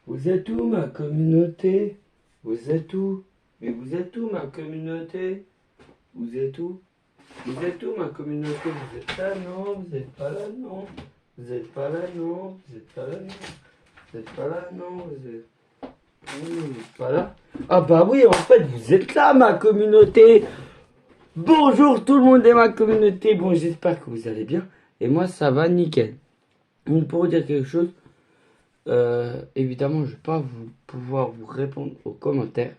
Vous êtes où ma communauté? Vous êtes où? Mais vous êtes où ma communauté? Vous êtes où? Vous êtes où ma communauté? Vous êtes là, non? Vous êtes pas là, non? Vous êtes pas là, non? Vous êtes pas là, non? Vous êtes pas là, non? Vous êtes... Oui, vous êtes pas là? Ah bah oui, en fait, vous êtes là ma communauté! Bonjour tout le monde et ma communauté! Bon, j'espère que vous allez bien. Et moi, ça va nickel. Donc, pour vous dire quelque chose, évidemment, je vais pas pouvoir vous répondre aux commentaires.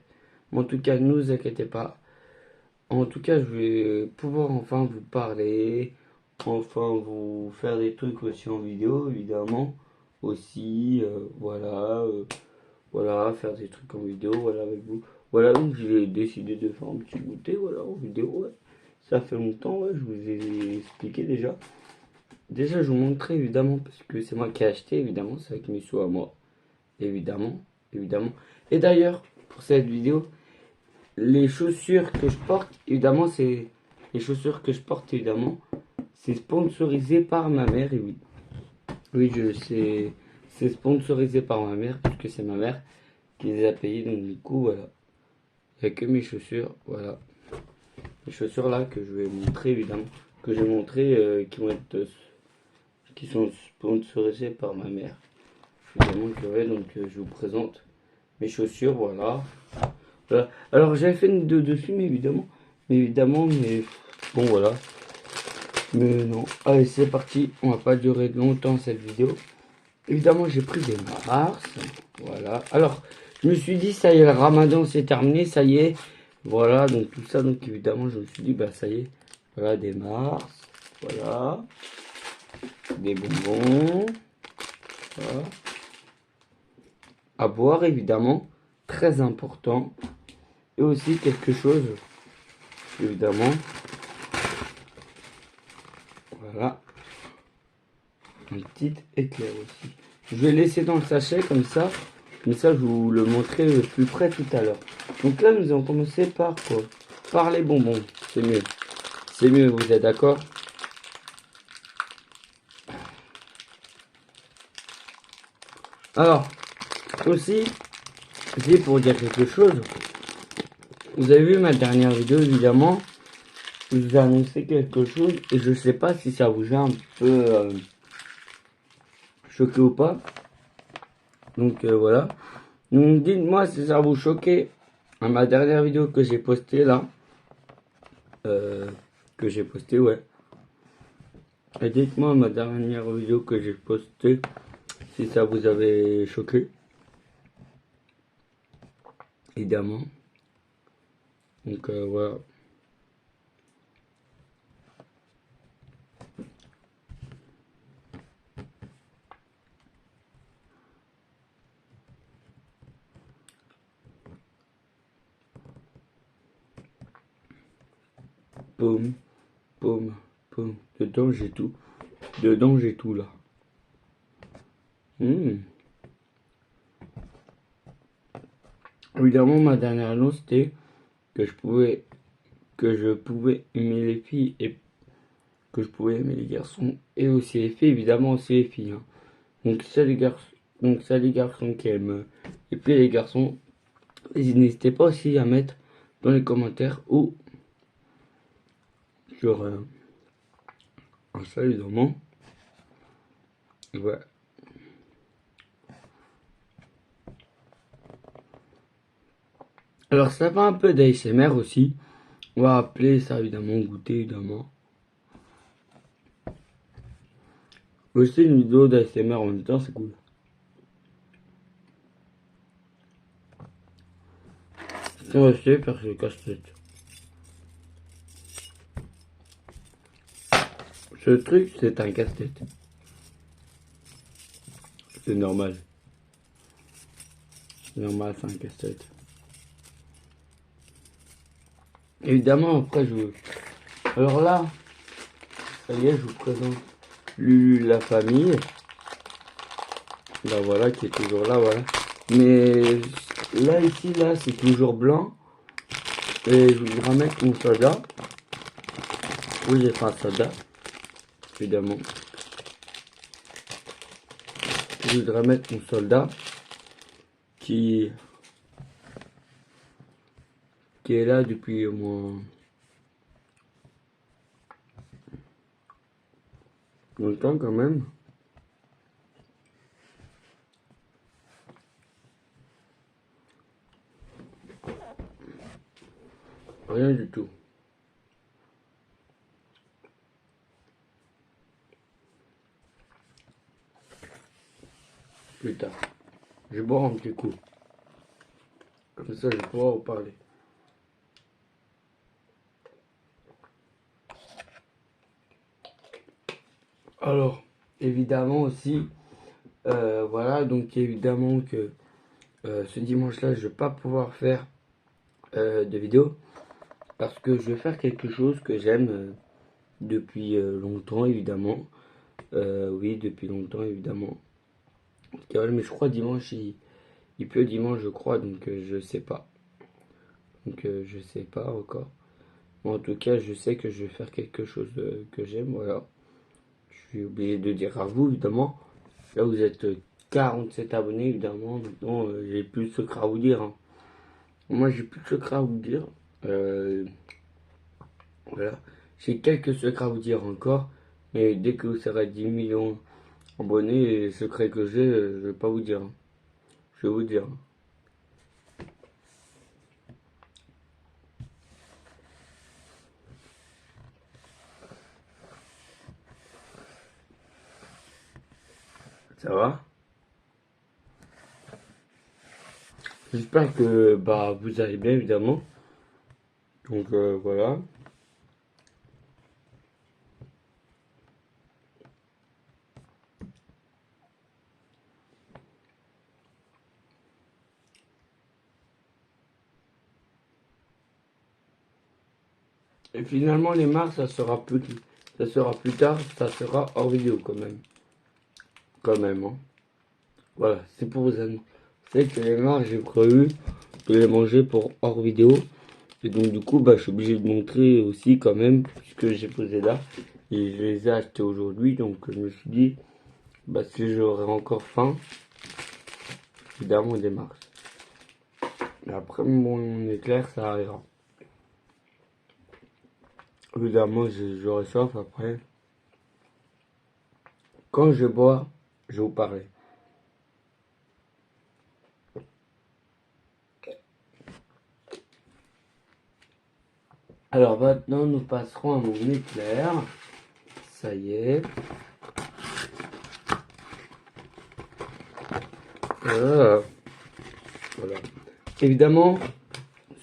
Mais en tout cas, ne vous inquiétez pas. En tout cas, je vais pouvoir enfin vous parler, enfin vous faire des trucs aussi en vidéo, évidemment. Aussi, voilà, faire des trucs en vidéo, voilà, avec vous. Voilà, donc j'ai décidé de faire un petit goûter, voilà, en vidéo, ouais. Ça fait longtemps, ouais, je vous ai expliqué déjà. Déjà, je vous montrerai évidemment, parce que c'est moi qui ai acheté, évidemment, c'est avec mes sous à moi. Évidemment, évidemment. Et d'ailleurs, pour cette vidéo, les chaussures que je porte, évidemment, c'est sponsorisé par ma mère, et oui. Oui, je sais, c'est sponsorisé par ma mère, puisque c'est ma mère qui les a payés, donc du coup, voilà. Il n'y a que mes chaussures, voilà. Les chaussures là que je vais montrer, évidemment, que j'ai montré, qui sont sponsorisées par ma mère. Évidemment que ouais, donc je vous présente mes chaussures, voilà. Voilà. Alors j'avais fait une vidéo dessus, mais bon voilà. Mais non. Allez, c'est parti. On va pas durer longtemps cette vidéo. Évidemment, j'ai pris des mars. Voilà. Alors, je me suis dit, ça y est, le ramadan c'est terminé, ça y est. Voilà, donc tout ça. Donc évidemment, je me suis dit, bah ça y est. Voilà, des mars. Voilà. Des bonbons. Voilà. À boire, évidemment. Très important. Et aussi quelque chose, évidemment. Voilà. Un petit éclair aussi. Je vais laisser dans le sachet comme ça. Mais ça, je vous le montrerai de plus près tout à l'heure. Donc là, nous allons commencer par quoi? Par les bonbons. C'est mieux. C'est mieux, vous êtes d'accord? Alors, aussi, c'est pour dire quelque chose. Vous avez vu ma dernière vidéo, évidemment. Je vous ai annoncé quelque chose. Et je sais pas si ça vous a un peu choqué ou pas. Donc voilà. Donc dites-moi si ça vous choquait à ma dernière vidéo que j'ai postée là. Que j'ai postée, ouais. Et dites-moi ma dernière vidéo que j'ai postée si ça vous avait choqué. Évidemment. Donc voilà. Poum, poum, poum. Dedans j'ai tout. Dedans j'ai tout là. Évidemment ma dernière annonce c'était que je pouvais aimer les filles et que je pouvais aimer les garçons et aussi les filles, évidemment aussi les filles. Hein. Donc ça les garçons qui aiment et puis les garçons, n'hésitez pas aussi à mettre dans les commentaires ou sur ça évidemment. Ouais. Alors ça va un peu d'ASMR aussi. On va appeler ça évidemment goûter évidemment. Aussi une vidéo d'ASMR en même temps, c'est cool. Ça va essayer de faire ce casse-tête. Ce truc, c'est un casse-tête. C'est normal. C'est normal, c'est un casse-tête. Évidemment, après, alors là, ça y est, je vous présente Lulu la famille. Là, voilà, qui est toujours là, voilà. Mais là, ici, là, c'est toujours blanc. Et je voudrais mettre mon soda. Oui, j'ai fait un soda. Évidemment. Je voudrais mettre mon soldat. qui est là depuis au moins longtemps quand même. Rien du tout. Plus tard. Je vais boire un petit coup. Comme ça, je vais pouvoir vous parler. Alors, évidemment aussi, voilà, donc évidemment que ce dimanche-là, je vais pas pouvoir faire de vidéo parce que je vais faire quelque chose que j'aime depuis longtemps, évidemment. Oui, depuis longtemps, évidemment. Mais je crois dimanche, il pleut dimanche, je crois, donc je sais pas. Donc je sais pas encore. Mais en tout cas, je sais que je vais faire quelque chose que j'aime, voilà. Je suis obligé de dire à vous, évidemment. Là, vous êtes 47 abonnés, évidemment. Maintenant, j'ai plus de secret à vous dire, hein. Moi, j'ai plus de secret à vous dire. Euh, voilà. J'ai quelques secrets à vous dire encore. Mais dès que vous serez 10 millions d'abonnés, les secrets que j'ai, je vais pas vous dire, hein. Je vais vous dire. Ça va? J'espère que bah vous allez bien, évidemment. Donc voilà. Et finalement, les marques, ça sera plus tard, ça sera hors vidéo quand même. Quand même, hein. Voilà, c'est pour vous annoncer que les marques, j'ai prévu de les manger pour hors vidéo. Et donc, du coup, bah, je suis obligé de montrer aussi quand même, puisque j'ai posé là. Et je les ai achetés aujourd'hui, donc je me suis dit, bah, si j'aurais encore faim, évidemment, des marques. Mais après, mon éclair, ça arrivera. Évidemment, j'aurai soif après. Quand je bois, je vais vous parler. Alors maintenant, nous passerons à mon éclair. Ça y est. Voilà. Voilà. Évidemment,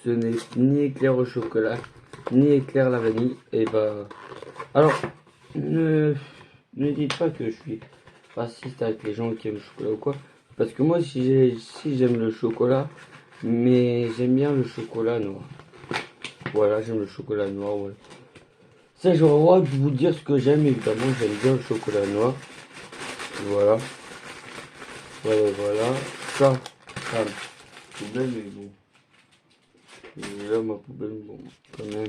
ce n'est ni éclair au chocolat, ni éclair à la vanille. Et bah. Alors, ne dites pas que je suis raciste avec les gens qui aiment le chocolat ou quoi. Parce que moi, si j'aime le chocolat, mais j'aime bien le chocolat noir. Voilà, j'aime le chocolat noir, ouais. Ça, j'aurais le droit de vous dire ce que j'aime, évidemment, j'aime bien le chocolat noir. Voilà. Voilà, voilà. Ça, poubelle, mais bon. Et là, ma poubelle, bon, quand même.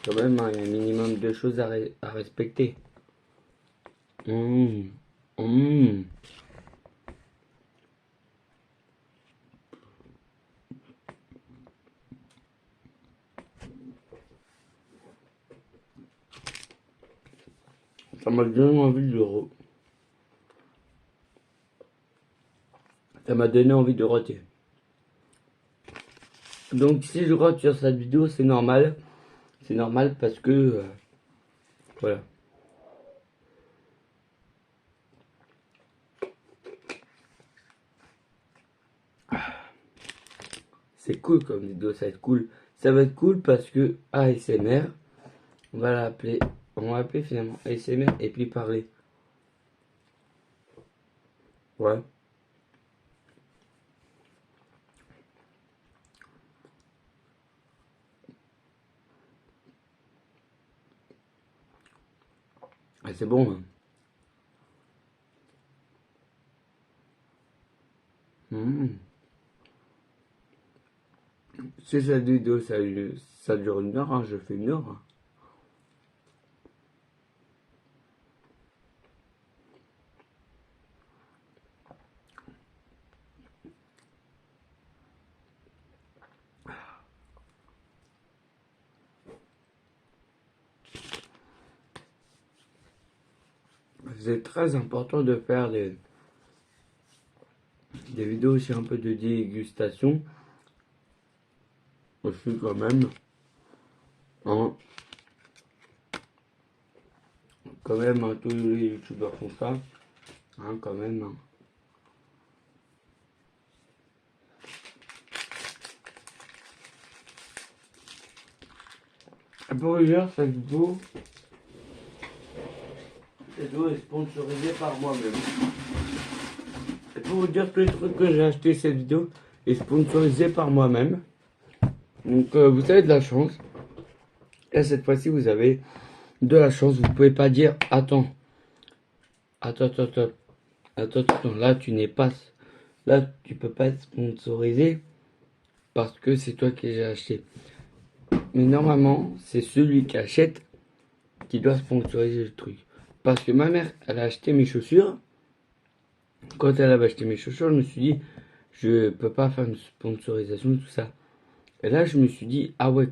Quand même, hein, il y a un minimum de choses à respecter. Mmh. Mmh. Ça m'a donné envie Ça m'a donné envie de roter. Donc si je rote sur cette vidéo, c'est normal. C'est normal parce que voilà. C'est cool comme vidéo, ça va être cool. Ça va être cool parce que ASMR, on va l'appeler, on va l'appeler finalement ASMR et puis parler. Ouais. Ah, c'est bon, hein. Mmh. Si cette vidéo ça dure 1 heure, hein, je fais 1 heure, hein. c'est très important de faire des vidéos aussi un peu de dégustation. Aussi quand même. Hein. Quand même, hein, tous les youtubeurs font ça. Hein, quand même. Hein. Et pour dire, cette vidéo est sponsorisée par moi-même. Et pour vous dire, tous les trucs que j'ai acheté cette vidéo est sponsorisé par moi-même. Donc vous avez de la chance. Et cette fois-ci, vous avez de la chance. Vous pouvez pas dire, attends, là tu n'es pas, là tu peux pas être sponsorisé parce que c'est toi qui l'as acheté. Mais normalement, c'est celui qui achète qui doit sponsoriser le truc. Parce que ma mère, elle a acheté mes chaussures. Quand elle avait acheté mes chaussures, je me suis dit, je peux pas faire une sponsorisation et tout ça. Et là, je me suis dit, ah ouais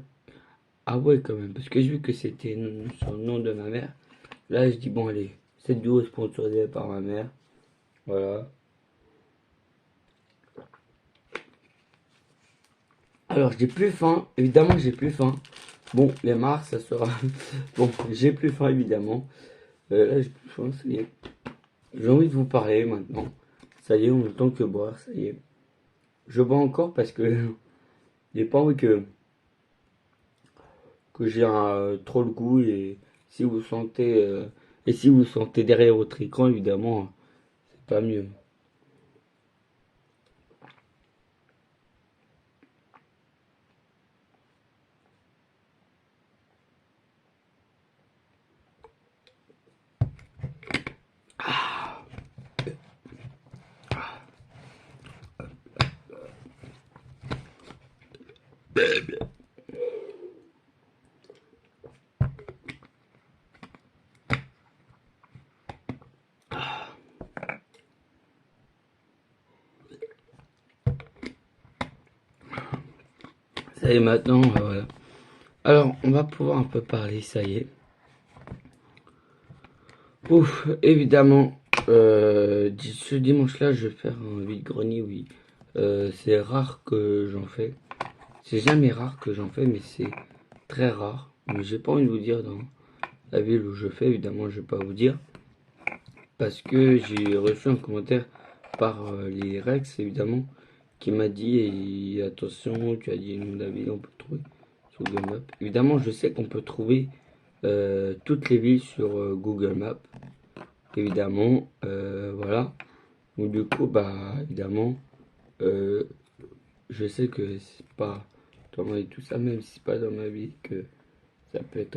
quand même. Parce que j'ai vu que c'était sur le nom de ma mère. Là, je dis, bon, allez, cette vidéo est sponsorisée par ma mère. Voilà. Alors, j'ai plus faim. Évidemment, j'ai plus faim. Bon, les marques, ça sera... Bon, j'ai plus faim, évidemment. Là, j'ai plus faim, ça y est. J'ai envie de vous parler maintenant. Ça y est, on a le temps que boire, ça y est. Je bois encore parce que j'ai pas envie que j'ai trop le goût si vous sentez et si vous sentez derrière votre écran, évidemment, c'est pas mieux. Ça y est, maintenant, voilà. Alors, on va pouvoir un peu parler, ça y est. Ouf, évidemment, ce dimanche-là, je vais faire un vide-grenier, oui. C'est rare que j'en fais. C'est jamais rare que j'en fais, mais c'est très rare. Mais j'ai pas envie de vous dire dans la ville où je fais, évidemment, je vais pas vous dire. Parce que j'ai reçu un commentaire par les Rex, évidemment, qui m'a dit, attention, tu as dit nous la ville, on peut trouver sur Google Maps. Évidemment, je sais qu'on peut trouver toutes les villes sur Google Maps. Évidemment, voilà. Donc du coup, bah, évidemment, je sais que c'est pas dans ma vie tout ça, même si c'est pas dans ma vie, que ça peut être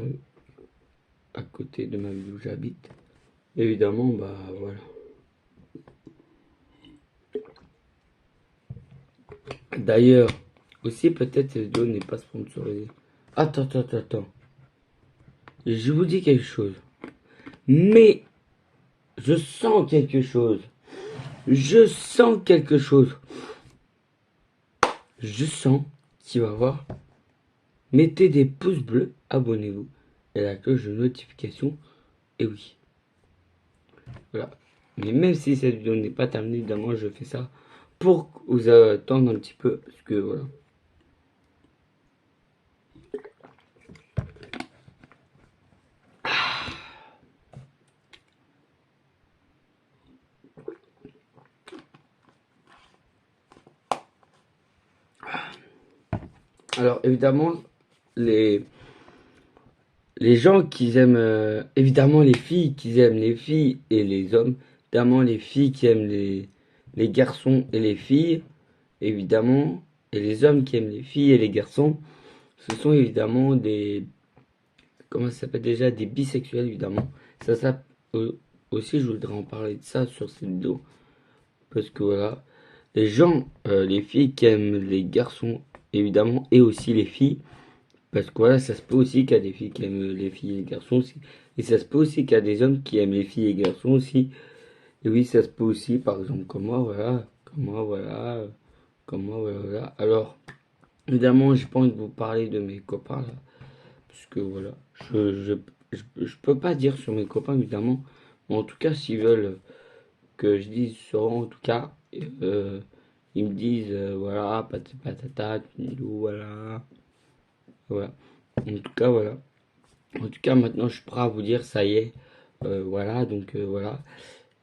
à côté de ma ville où j'habite. Évidemment, bah, voilà. D'ailleurs, aussi peut-être cette vidéo n'est pas sponsorisée. Attends. Je vous dis quelque chose. Mais je sens quelque chose. Je sens quelque chose. Je sens qu'il va y avoir. Mettez des pouces bleus, abonnez-vous. Et la cloche de notification. Et oui. Voilà. Mais même si cette vidéo n'est pas terminée, évidemment, je fais ça pour vous attendre un petit peu. Parce que voilà. Alors évidemment, les gens qui aiment, évidemment les filles qui aiment les filles et les hommes, évidemment les filles qui aiment les garçons et les filles, évidemment, et les hommes qui aiment les filles et les garçons, ce sont évidemment comment ça s'appelle déjà, des bisexuels évidemment. Ça aussi, je voudrais en parler de ça sur cette vidéo, parce que voilà, les gens, les filles qui aiment les garçons évidemment, et aussi les filles, parce que voilà, ça se peut aussi qu'il y a des filles qui aiment les filles et les garçons aussi. Et ça se peut aussi qu'il y a des hommes qui aiment les filles et les garçons aussi. Et oui, ça se peut aussi, par exemple, comme moi, voilà. Comme moi, voilà. Comme moi, voilà. Alors, évidemment, j'ai pas envie de vous parler de mes copains, là. Parce que voilà, je peux pas dire sur mes copains, évidemment. En tout cas, s'ils veulent que je dise ça, en tout cas, ils me disent, voilà, patata, voilà, voilà. En tout cas, voilà. En tout cas, maintenant, je suis prêt à vous dire, ça y est, voilà, donc voilà.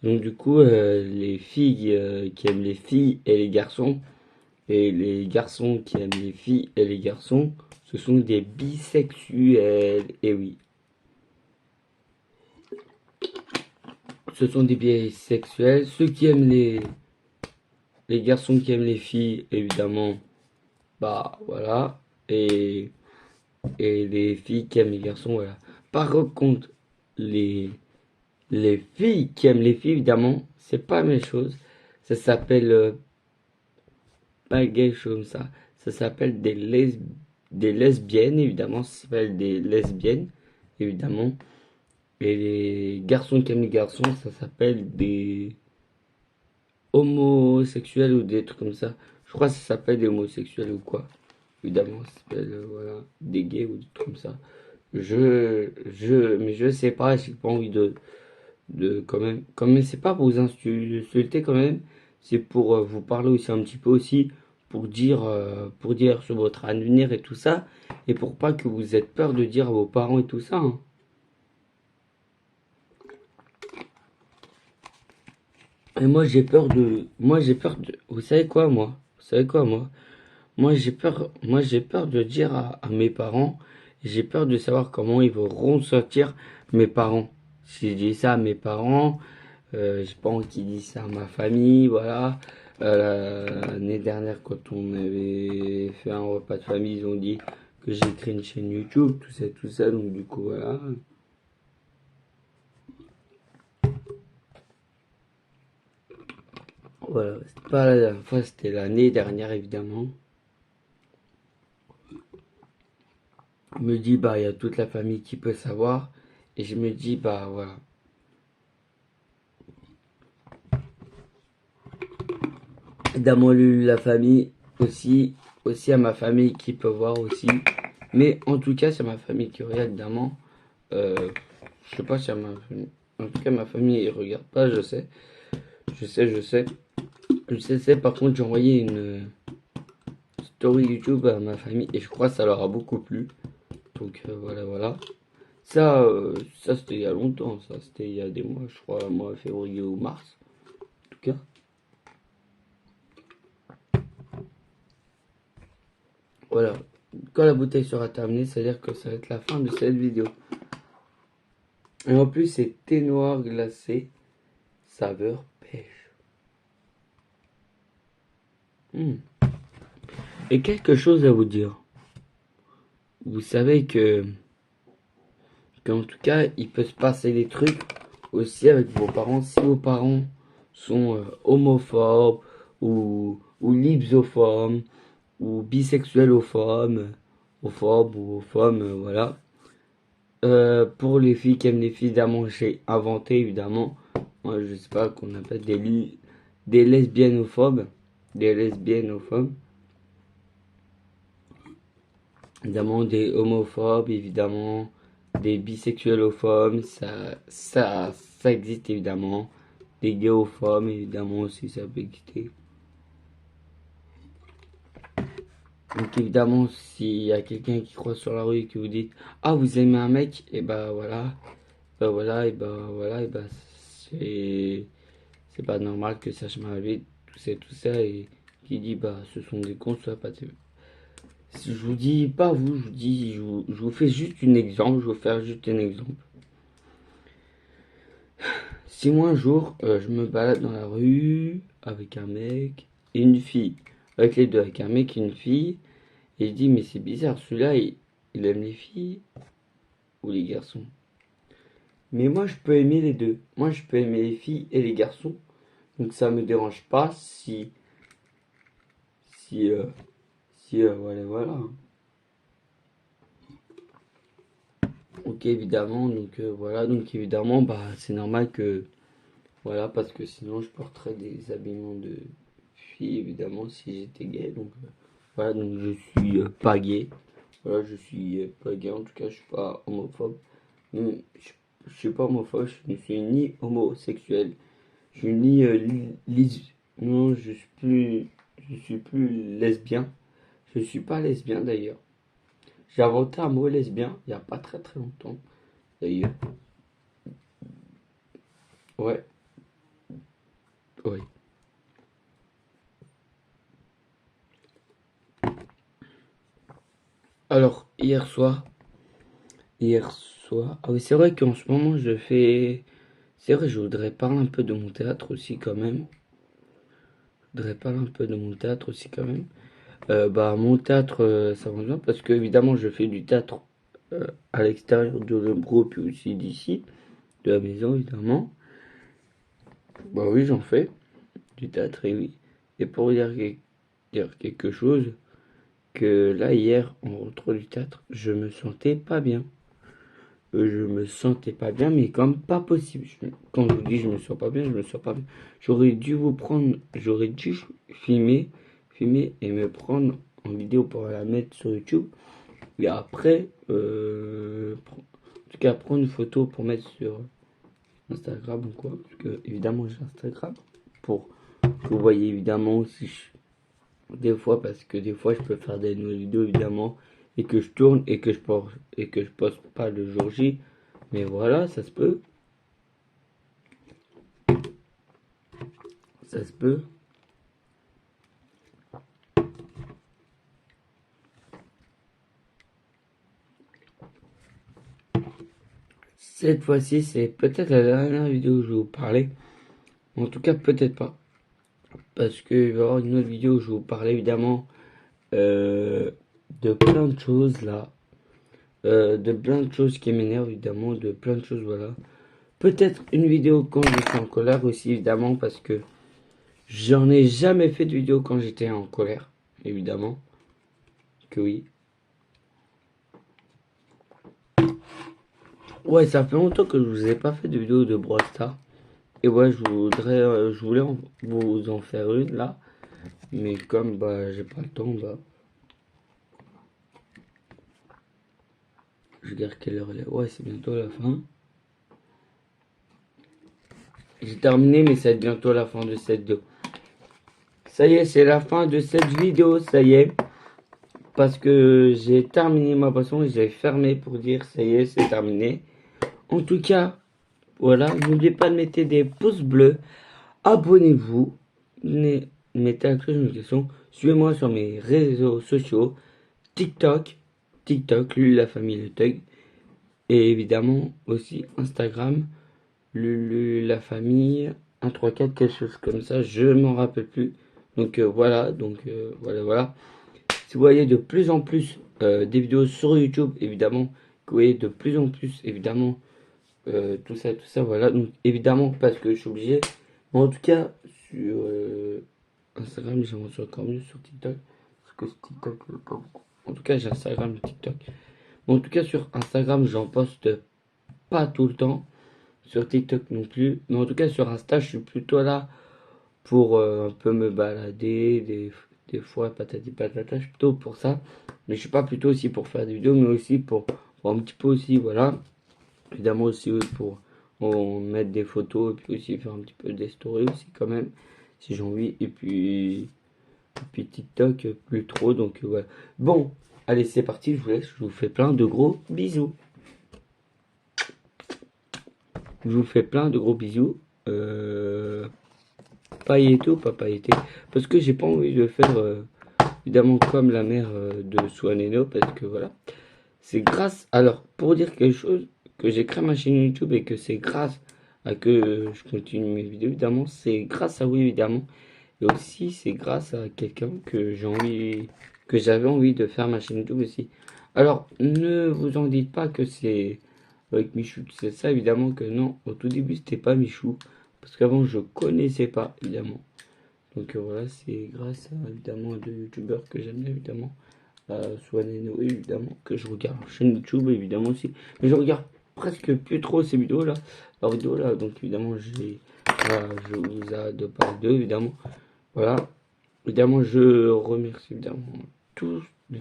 Donc du coup, les filles qui aiment les filles et les garçons, et les garçons qui aiment les filles et les garçons, ce sont des bisexuels. Et oui, ce sont des bisexuels. Ceux qui aiment les garçons qui aiment les filles, évidemment, bah voilà. Et, et les filles qui aiment les garçons, voilà. Par contre, les, les filles qui aiment les filles, évidemment, c'est pas la même chose. Ça s'appelle pas quelque chose comme ça. Ça s'appelle des lesbiennes, évidemment. Ça s'appelle des lesbiennes, évidemment. Et les garçons qui aiment les garçons, ça s'appelle des homosexuels ou des trucs comme ça. Je crois que ça s'appelle des homosexuels ou quoi. Évidemment, ça s'appelle voilà, des gays ou des trucs comme ça. Mais je sais pas, j'ai pas envie quand même, c'est pas pour vous insulter quand même, c'est pour vous parler aussi un petit peu aussi, pour dire sur votre avenir et tout ça, et pour pas que vous ayez peur de dire à vos parents et tout ça, hein. Et moi j'ai peur de, vous savez quoi moi? Vous savez quoi moi? Moi j'ai peur de dire à mes parents, j'ai peur de savoir comment ils vont ressentir mes parents. Si je dis ça à mes parents, j'ai pas envie qu'ils disent ça à ma famille, voilà. L'année dernière, quand on avait fait un repas de famille, ils ont dit que j'ai créé une chaîne YouTube, tout ça, donc du coup, voilà. Voilà, c'était pas la dernière fois, c'était l'année dernière, évidemment. Je me dis, bah, il y a toute la famille qui peut savoir, et je me dis, bah, voilà. Évidemment, la famille aussi à ma famille qui peut voir aussi. Mais en tout cas, c'est ma famille qui regarde, évidemment. Je sais pas si à ma famille. En tout cas, ma famille, ne regarde pas, je sais. Je sais, je sais. Je sais, par contre, j'ai envoyé une story YouTube à ma famille et je crois que ça leur a beaucoup plu. Donc voilà, voilà. Ça c'était il y a longtemps, ça c'était il y a des mois, je crois, mois février ou mars. En tout cas, voilà. Quand la bouteille sera terminée, c'est-à-dire que ça va être la fin de cette vidéo. Et en plus, c'est thé noir glacé, saveur pêche. Hmm. Et quelque chose à vous dire. Vous savez qu'en tout cas, il peut se passer des trucs aussi avec vos parents. Si vos parents sont homophobes ou libsophobes ou bisexuels ou hommes, voilà. Pour les filles qui aiment les filles, évidemment, j'ai inventé, évidemment, moi je sais pas qu'on appelle des lesbiennophobes, des lesbiennophobes, évidemment des homophobes, évidemment des bisexuellophobes, ça existe évidemment, des gayophobes, évidemment aussi ça peut exister. Donc évidemment, s'il y a quelqu'un qui croise sur la rue et qui vous dit ah vous aimez un mec, et bah voilà, et bah c'est pas normal que ça je m'arrive, tout ça, et qui dit bah ce sont des cons, soit pas de... Je vous dis pas vous, je vous fais juste un exemple, je vais vous faire juste un exemple. Si moi un jour je me balade dans la rue avec un mec et une fille, avec les deux, avec un mec et une fille, et je dis mais c'est bizarre, celui-là il aime les filles ou les garçons. Mais moi je peux aimer les deux. Moi je peux aimer les filles et les garçons. Donc ça me dérange pas si voilà voilà. Ok évidemment voilà donc évidemment bah c'est normal que voilà parce que sinon je porterais des habillements de filles évidemment si j'étais gay donc voilà donc je suis pas gay. Voilà je suis pas gay en tout cas je suis pas homophobe. je suis pas homophobe, je ne suis ni homosexuel, je suis ni non, je suis plus lesbien. Je suis pas lesbien d'ailleurs. J'ai inventé un mot lesbien il y a pas très très longtemps d'ailleurs. Ouais, ouais. Alors hier soir, ah oui c'est vrai qu'en ce moment je fais, c'est vrai je voudrais parler un peu de mon théâtre aussi quand même. Je voudrais parler un peu de mon théâtre aussi quand même. Bah mon théâtre ça va bien parce que évidemment je fais du théâtre à l'extérieur de le groupe et aussi d'ici, de la maison évidemment. Bah oui j'en fais du théâtre et oui. Et pour dire quelque chose, que là hier en rentrant du théâtre, je me sentais pas bien. Je me sentais pas bien, mais comme pas possible. Quand je vous dis je me sens pas bien, je me sens pas bien. J'aurais dû filmer et me prendre en vidéo pour la mettre sur YouTube. Et après, en tout cas, prendre une photo pour mettre sur Instagram ou quoi. Parce que évidemment j'ai Instagram. Pour que vous voyez évidemment aussi des fois, parce que des fois je peux faire des nouvelles vidéos évidemment. Et que je tourne et que je poste pas le jour J. Mais voilà, ça se peut. Ça se peut. Cette fois-ci, c'est peut-être la dernière vidéo où je vais vous parler. En tout cas, peut-être pas. Parce qu'il va y avoir une autre vidéo où je vais vous parler évidemment euh, de plein de choses là. De plein de choses qui m'énervent évidemment. De plein de choses, voilà. Peut-être une vidéo quand j'étais en colère aussi évidemment. Parce que j'en ai jamais fait de vidéo quand j'étais en colère. Évidemment. Que oui. Ouais, ça fait longtemps que je vous ai pas fait de vidéo de Brawl Stars. Et ouais, je voulais vous en faire une là. Mais comme bah j'ai pas le temps, bah je regarde quelle heure elle est. Ouais, c'est bientôt la fin. J'ai terminé, mais ça va être bientôt la fin de cette vidéo. Ça y est, c'est la fin de cette vidéo, ça y est. Parce que j'ai terminé ma boisson et j'ai fermé pour dire ça y est, c'est terminé. En tout cas, voilà, n'oubliez pas de mettre des pouces bleus. Abonnez-vous. Mettez la cloche de notification. Suivez-moi sur mes réseaux sociaux. TikTok, Lulu la famille le Tug. Et évidemment aussi Instagram, Lulu la famille 134 quelque chose comme ça, je m'en rappelle plus. Donc voilà, voilà. Si vous voyez de plus en plus des vidéos sur YouTube, évidemment, que vous voyez de plus en plus, évidemment, tout ça, voilà. Donc évidemment, parce que je suis obligé. Mais en tout cas, sur Instagram, j'aimerais encore mieux sur TikTok. Parce que sur TikTok, pas beaucoup. En tout cas, j'ai Instagram et TikTok. En tout cas, sur Instagram, j'en poste pas tout le temps. Sur TikTok non plus. Mais en tout cas, sur Insta, je suis plutôt là pour un peu me balader. Des fois, patati patata, je suis plutôt pour ça. Mais je suis pas plutôt aussi pour faire des vidéos, mais aussi pour un petit peu aussi, voilà. Évidemment aussi pour mettre des photos et puis aussi faire un petit peu des stories aussi quand même, si j'ai envie. Et puis TikTok, plus trop. Donc voilà. Bon, allez, c'est parti, je vous laisse. Je vous fais plein de gros bisous. Je vous fais plein de gros bisous. Pailleté ou pas pailleté. Parce que j'ai pas envie de faire, évidemment, comme la mère de Swaneno. Parce que voilà. C'est grâce. Alors, pour dire quelque chose, que j'ai créé ma chaîne YouTube et que c'est grâce à que je continue mes vidéos, évidemment. C'est grâce à vous, évidemment. Et aussi, c'est grâce à quelqu'un que j'avais envie de faire ma chaîne YouTube aussi. Alors, ne vous en dites pas que c'est avec Michou. C'est ça, évidemment que non. Au tout début, c'était pas Michou. Parce qu'avant, je connaissais pas, évidemment. Donc voilà, c'est grâce à, évidemment, deux youtubeurs que j'aime bien, évidemment. Swaneno, évidemment, que je regarde leur chaîne YouTube, évidemment aussi. Mais je regarde presque plus trop ces vidéos-là. Leurs vidéos-là, donc évidemment, voilà, je vous ai de parler d'eux, évidemment. Voilà. Évidemment, je remercie évidemment tous, de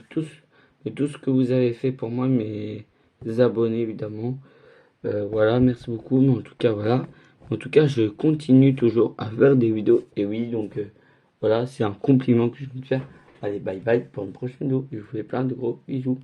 tout ce que vous avez fait pour moi, mes abonnés, évidemment. Voilà, merci beaucoup. Mais en tout cas, voilà. En tout cas, je continue toujours à faire des vidéos. Et oui, donc voilà, c'est un compliment que je veux te faire. Allez, bye bye pour une prochaine vidéo. Je vous fais plein de gros bisous.